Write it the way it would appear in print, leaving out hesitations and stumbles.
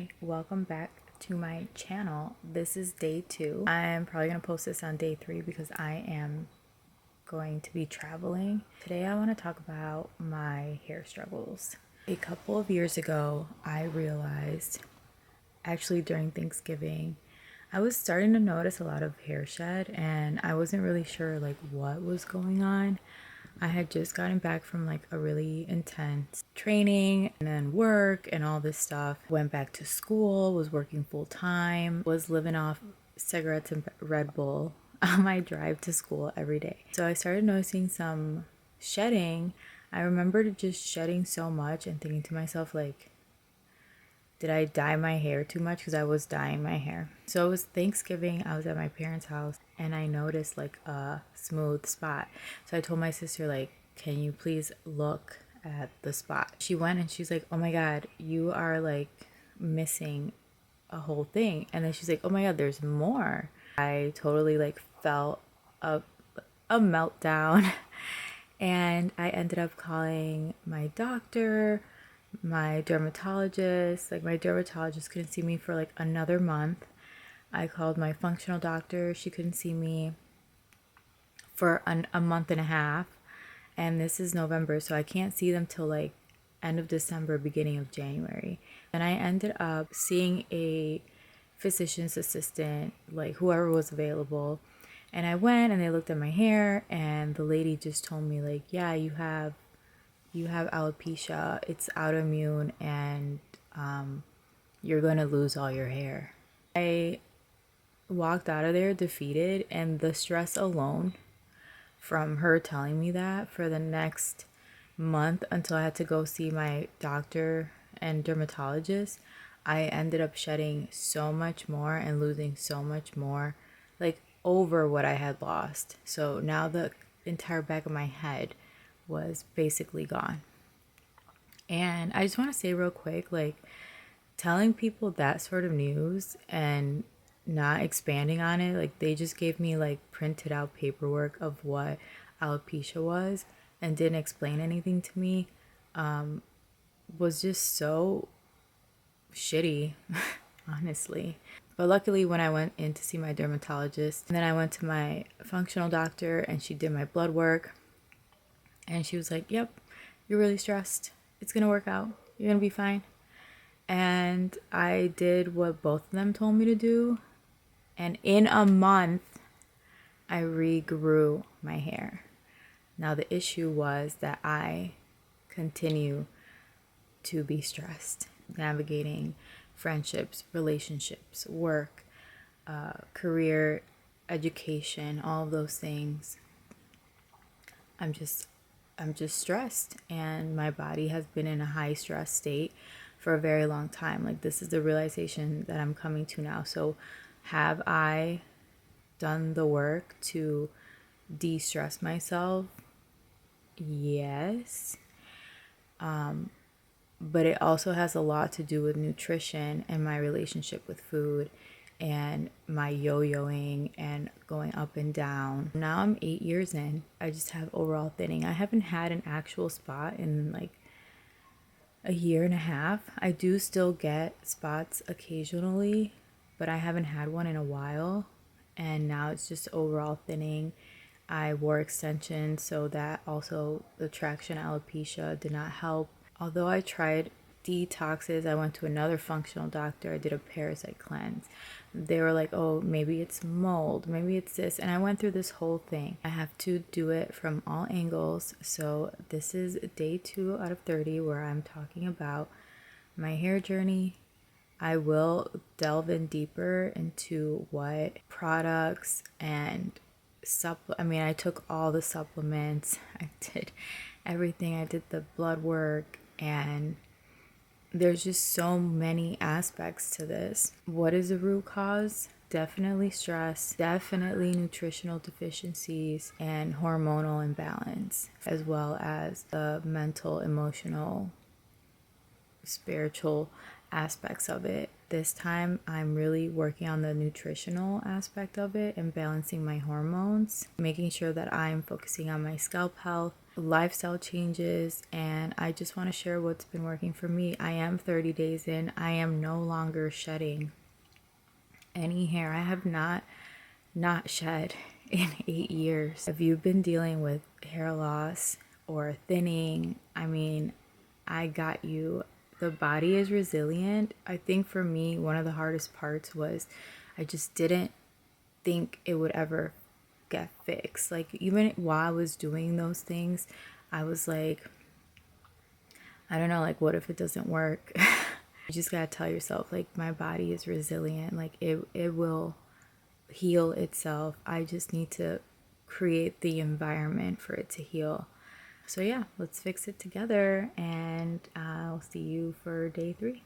Hi, welcome back to my channel. This is day 2. I'm probably going to post this on day 3 because I am going to be traveling. Today I want to talk about my hair struggles. A couple of years ago, I realized, actually during Thanksgiving, I was starting to notice a lot of hair shed and I wasn't really sure like what was going on. I had just gotten back from like a really intense training and then work and all this stuff. Went back to school, was working full time, was living off cigarettes and Red Bull on my drive to school every day. So I started noticing some shedding. I remembered just shedding so much and thinking to myself like, did I dye my hair too much? Because I was dyeing my hair. So it was Thanksgiving. I was at my parents' house and I noticed like a smooth spot. So I told my sister, like, can you please look at the spot? She went and she's like, oh my God, you are like missing a whole thing. And then she's like, oh my God, there's more. I totally like felt a meltdown. And I ended up calling my doctor, my dermatologist. Like, my dermatologist couldn't see me for like another month. I called my functional doctor. She couldn't see me for a month and a half. And this is November, so I can't see them till like end of December, beginning of January. And I ended up seeing a physician's assistant, like whoever was available. And I went and they looked at my hair and the lady just told me like, yeah, you have alopecia, it's autoimmune, and you're gonna lose all your hair. I walked out of there defeated, and the stress alone from her telling me that for the next month until I had to go see my doctor and dermatologist, I ended up shedding so much more and losing so much more, like over what I had lost. So now the entire back of my head was basically gone. And I just want to say real quick, like, telling people that sort of news and not expanding on it, like they just gave me like printed out paperwork of what alopecia was and didn't explain anything to me, was just so shitty, honestly. But luckily, when I went in to see my dermatologist, and then I went to my functional doctor and she did my blood work, and she was like, yep, you're really stressed. It's gonna work out. You're gonna be fine. And I did what both of them told me to do. And in a month, I regrew my hair. Now, the issue was that I continue to be stressed, navigating friendships, relationships, work, career, education, all of those things. I'm just stressed, and my body has been in a high stress state for a very long time. Like, this is the realization that I'm coming to now. So have I done the work to de-stress myself? Yes. But it also has a lot to do with nutrition and my relationship with food and my yo-yoing and going up and down. Now I'm 8 years in. I just have overall thinning. I haven't had an actual spot in like a year and a half. I do still get spots occasionally, but I haven't had one in a while. And now it's just overall thinning. I wore extensions, so that also the traction alopecia did not help. Although I tried detoxes, I went to another functional doctor. I did a parasite cleanse. They were like, oh, maybe it's mold, maybe it's this. And I went through this whole thing. I have to do it from all angles. So this is day 2 out of 30 where I'm talking about my hair journey. I will delve in deeper into what products and I took all the supplements. I did everything. I did the blood work, and there's just so many aspects to this. What is the root cause? Definitely stress, definitely nutritional deficiencies and hormonal imbalance, as well as the mental, emotional, spiritual aspects of it. This time I'm really working on the nutritional aspect of it and balancing my hormones, making sure that I'm focusing on my scalp health lifestyle changes, and I just want to share what's been working for me. I am 30 days in. I am no longer shedding any hair. I have not shed in 8 years. If you've been dealing with hair loss or thinning, I mean, I got you. The body is resilient. I think for me, one of the hardest parts was I just didn't think it would ever get fixed. Like, even while I was doing those things, I was like, I don't know, like, what if it doesn't work? You just gotta tell yourself, like, my body is resilient. Like, it will heal itself. I just need to create the environment for it to heal. So yeah, let's fix it together, and I'll see you for day 3.